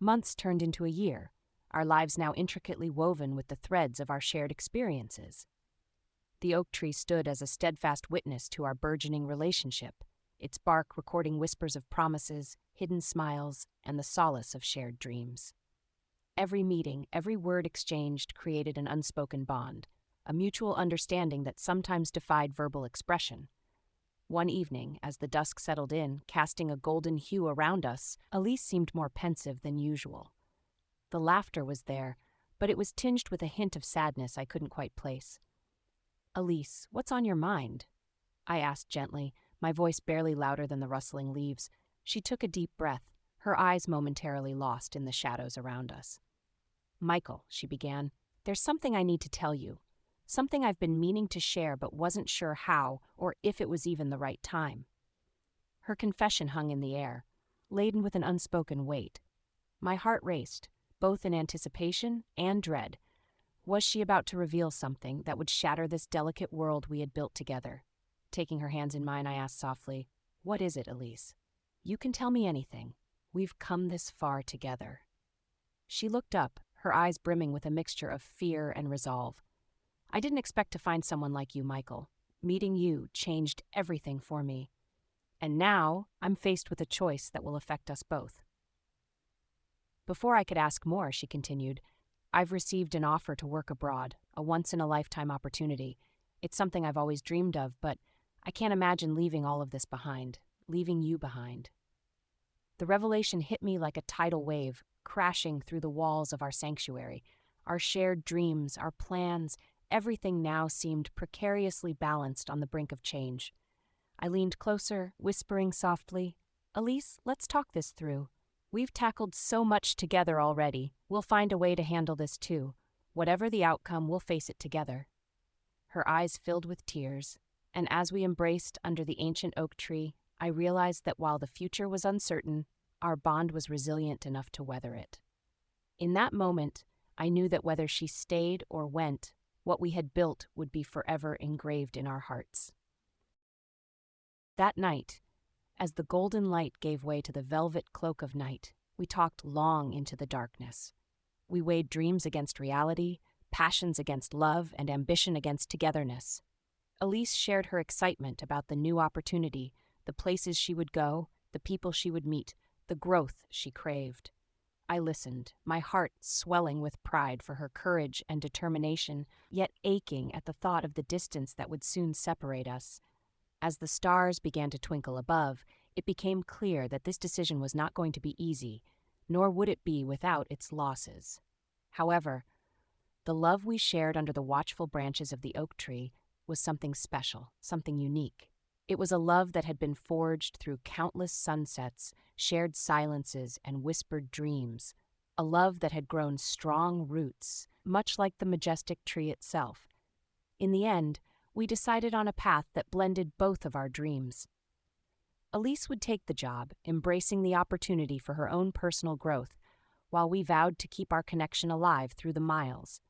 Months turned into a year, our lives now intricately woven with the threads of our shared experiences. The oak tree stood as a steadfast witness to our burgeoning relationship, its bark recording whispers of promises, hidden smiles, and the solace of shared dreams. Every meeting, every word exchanged created an unspoken bond, a mutual understanding that sometimes defied verbal expression. One evening, as the dusk settled in, casting a golden hue around us, Elise seemed more pensive than usual. The laughter was there, but it was tinged with a hint of sadness I couldn't quite place. "Elise, what's on your mind?" I asked gently, my voice barely louder than the rustling leaves. She took a deep breath, her eyes momentarily lost in the shadows around us. "Michael," she began, "there's something I need to tell you. Something I've been meaning to share but wasn't sure how or if it was even the right time." Her confession hung in the air, laden with an unspoken weight. My heart raced, both in anticipation and dread. Was she about to reveal something that would shatter this delicate world we had built together? Taking her hands in mine, I asked softly, "What is it, Elise? You can tell me anything. We've come this far together." She looked up, her eyes brimming with a mixture of fear and resolve. "I didn't expect to find someone like you, Michael. Meeting you changed everything for me. And now I'm faced with a choice that will affect us both." Before I could ask more, she continued, "I've received an offer to work abroad, a once-in-a-lifetime opportunity. It's something I've always dreamed of, but I can't imagine leaving all of this behind, leaving you behind." The revelation hit me like a tidal wave, crashing through the walls of our sanctuary. Our shared dreams, our plans, everything now seemed precariously balanced on the brink of change. I leaned closer, whispering softly, "Elise, let's talk this through. We've tackled so much together already. We'll find a way to handle this too. Whatever the outcome, we'll face it together." Her eyes filled with tears, and as we embraced under the ancient oak tree, I realized that while the future was uncertain, our bond was resilient enough to weather it. In that moment, I knew that whether she stayed or went, what we had built would be forever engraved in our hearts. That night, as the golden light gave way to the velvet cloak of night, we talked long into the darkness. We weighed dreams against reality, passions against love, and ambition against togetherness. Elise shared her excitement about the new opportunity, the places she would go, the people she would meet, the growth she craved. I listened, my heart swelling with pride for her courage and determination, yet aching at the thought of the distance that would soon separate us. As the stars began to twinkle above, it became clear that this decision was not going to be easy, nor would it be without its losses. However, the love we shared under the watchful branches of the oak tree was something special, something unique. It was a love that had been forged through countless sunsets, shared silences, and whispered dreams. A love that had grown strong roots, much like the majestic tree itself. In the end, we decided on a path that blended both of our dreams. Elise would take the job, embracing the opportunity for her own personal growth, while we vowed to keep our connection alive through the miles.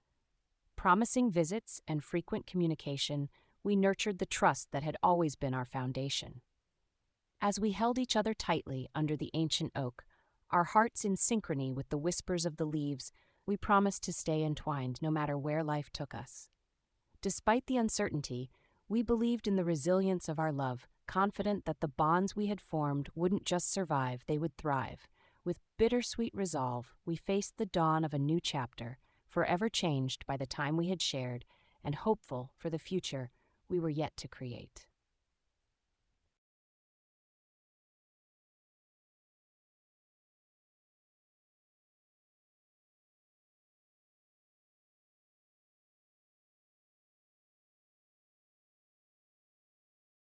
Promising visits and frequent communication, we nurtured the trust that had always been our foundation. As we held each other tightly under the ancient oak, our hearts in synchrony with the whispers of the leaves, we promised to stay entwined no matter where life took us. Despite the uncertainty, we believed in the resilience of our love, confident that the bonds we had formed wouldn't just survive, they would thrive. With bittersweet resolve, we faced the dawn of a new chapter, forever changed by the time we had shared, and hopeful for the future we were yet to create.